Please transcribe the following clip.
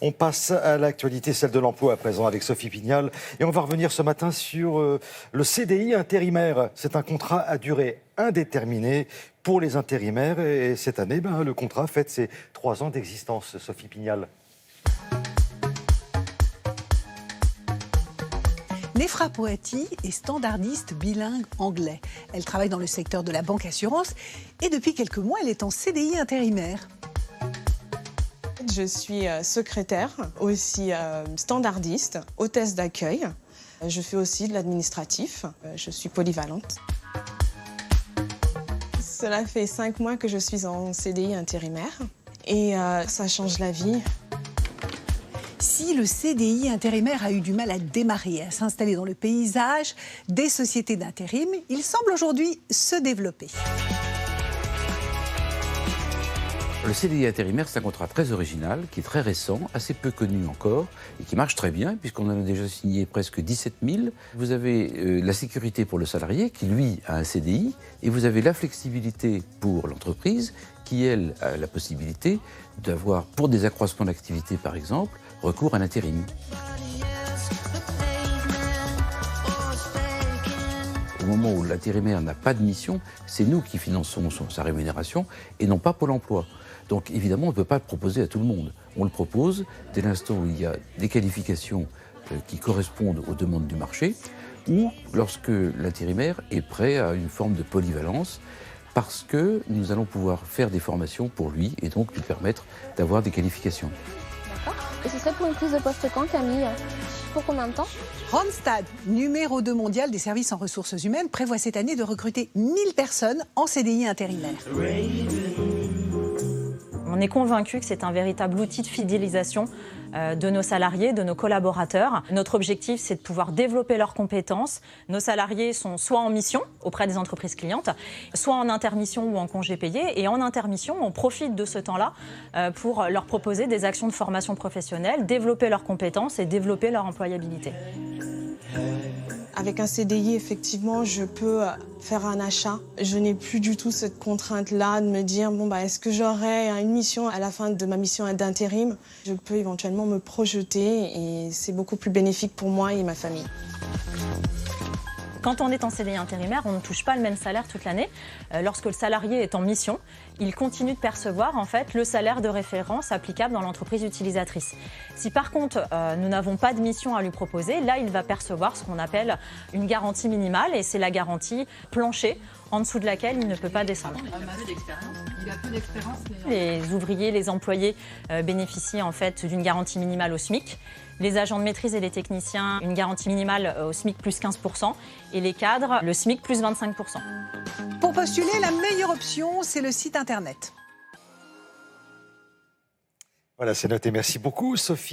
On passe à l'actualité, celle de l'emploi à présent avec Sophie Pignal. Et on va revenir ce matin sur le CDI intérimaire. C'est un contrat à durée indéterminée pour les intérimaires. Et cette année, le contrat fête ses 3 ans d'existence. Sophie Pignal. Nefra Poati est standardiste bilingue anglais. Elle travaille dans le secteur de la banque assurance et depuis quelques mois, elle est en CDI intérimaire. Je suis secrétaire, aussi standardiste, hôtesse d'accueil. Je fais aussi de l'administratif. Je suis polyvalente. Cela fait 5 mois que je suis en CDI intérimaire et ça change la vie. Si le CDI intérimaire a eu du mal à démarrer, à s'installer dans le paysage des sociétés d'intérim, il semble aujourd'hui se développer. Le CDI intérimaire, c'est un contrat très original, qui est très récent, assez peu connu encore, et qui marche très bien, puisqu'on en a déjà signé presque 17 000. Vous avez la sécurité pour le salarié, qui lui a un CDI, et vous avez la flexibilité pour l'entreprise, qui elle a la possibilité d'avoir, pour des accroissements d'activité par exemple, recours à l'intérim. Au moment où l'intérimaire n'a pas de mission, c'est nous qui finançons sa rémunération et non pas Pôle emploi. Donc évidemment, on ne peut pas le proposer à tout le monde. On le propose dès l'instant où il y a des qualifications qui correspondent aux demandes du marché ou lorsque l'intérimaire est prêt à une forme de polyvalence parce que nous allons pouvoir faire des formations pour lui et donc lui permettre d'avoir des qualifications. D'accord. Et ce serait pour une prise de poste quand, Camille? Pour combien de temps? Randstad, numéro 2 mondial des services en ressources humaines, prévoit cette année de recruter 1000 personnes en CDI intérimaire. On est convaincu que c'est un véritable outil de fidélisation de nos salariés, de nos collaborateurs. Notre objectif, c'est de pouvoir développer leurs compétences. Nos salariés sont soit en mission auprès des entreprises clientes, soit en intermission ou en congé payé. Et en intermission, on profite de ce temps-là pour leur proposer des actions de formation professionnelle, développer leurs compétences et développer leur employabilité. Avec un CDI, effectivement, je peux faire un achat. Je n'ai plus du tout cette contrainte-là de me dire est-ce que j'aurai une mission à la fin de ma mission d'intérim? Je peux éventuellement me projeter et c'est beaucoup plus bénéfique pour moi et ma famille. Quand on est en CDI intérimaire, on ne touche pas le même salaire toute l'année. Lorsque le salarié est en mission, il continue de percevoir en fait le salaire de référence applicable dans l'entreprise utilisatrice. Si par contre nous n'avons pas de mission à lui proposer, là il va percevoir ce qu'on appelle une garantie minimale et c'est la garantie plancher en dessous de laquelle il ne peut pas descendre. Il a peu d'expérience. Les ouvriers, les employés bénéficient en fait d'une garantie minimale au SMIC. Les agents de maîtrise et les techniciens, une garantie minimale au SMIC plus 15%. Et les cadres, le SMIC plus 25%. Pour postuler, la meilleure option, c'est le site internet. Voilà, c'est noté. Merci beaucoup, Sophie.